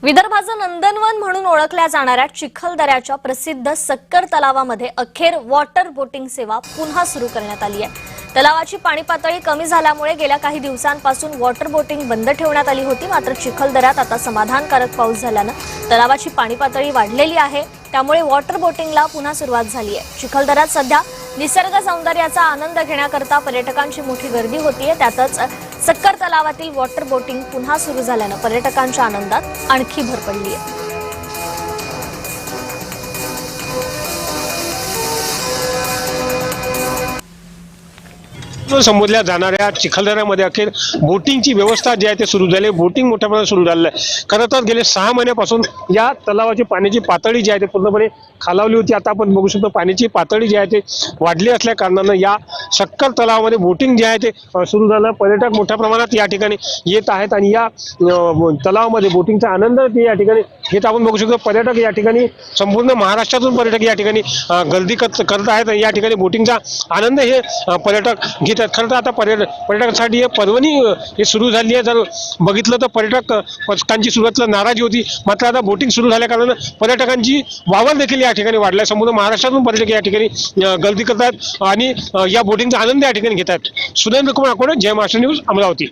विदर्भाचं नंदनवन म्हणून ओळखल्या जाणाऱ्या चिखलदऱ्याच्या प्रसिद्ध सक्कर तलावामध्ये अखेर वॉटर बोटिंग सेवा पुन्हा सुरू करण्यात आली आहे। तलावाची पाणी पातळी कमी झाल्यामुळे गेल्या काही दिवसांपासून वॉटर बोटिंग बंद ठेवण्यात आली होती। मात्र चिखलदऱ्यात आता समाधानकारक पाऊस झाल्याने तलावाची पाणी पातळी वाढलेली आहे, त्यामुळे वॉटर बोटिंगला पुन्हा सुरुवात झाली आहे। चिखलदऱ्यात सध्या निसर्ग सौंदर्याचा आनंद घेण्याकरता पर्यटकांची मोठी गर्दी होतीये। त्यातच सक्कर तलावातील वॉटर बोटिंग पुन्हा सुरू झाल्याने पर्यटकांच्या आनंदात आणखी भर पडली आहे। संबोधल्या जाणाऱ्या चिखलदऱ्यामध्ये अखेर बोटिंगची व्यवस्था जी आहे ते सुरू झाली। बोटिंग मोठ्या प्रमाणात सुरू झालेलं आहे। खरं तर गेले 6 महिन्यापासून या तलावाची पाण्याची पातळी जी आहे ते पूर्णपणे खालावली होती। आता आपण बघू शकतो पाण्याची पातळी जी आहे ते वाढली असल्या कारणानं या सक्कर तलावामध्ये बोटिंग जे आहे ते सुरू झालं। पर्यटक मोठ्या प्रमाणात या ठिकाणी येत आहेत आणि या तलावामध्ये बोटिंगचा आनंद ते या ठिकाणी घेत आपण बघू शकतो। पर्यटक या ठिकाणी संपूर्ण महाराष्ट्रातून पर्यटक या ठिकाणी गर्दी करत आहेत। या ठिकाणी बोटिंगचा आनंद हे पर्यटक घेत आहेत। खरं तर आता पर्यटकांसाठी हे पर्वणी हे सुरू झाली आहे। जर बघितलं तर पर्यटकांची सुरुवातीला नाराजी होती, मात्र आता बोटिंग सुरू झाल्या कारणानं पर्यटकांची वावर देखील या ठिकाणी वाढलाय। संपूर्ण महाराष्ट्रातून पर्यटक या ठिकाणी गर्दी करतात आणि या बोटिंगचा आनंद या ठिकाणी घेत आहेत। सुरेंद्र कुमार अकोडे, जय महाराष्ट्र न्यूज, अमरावती।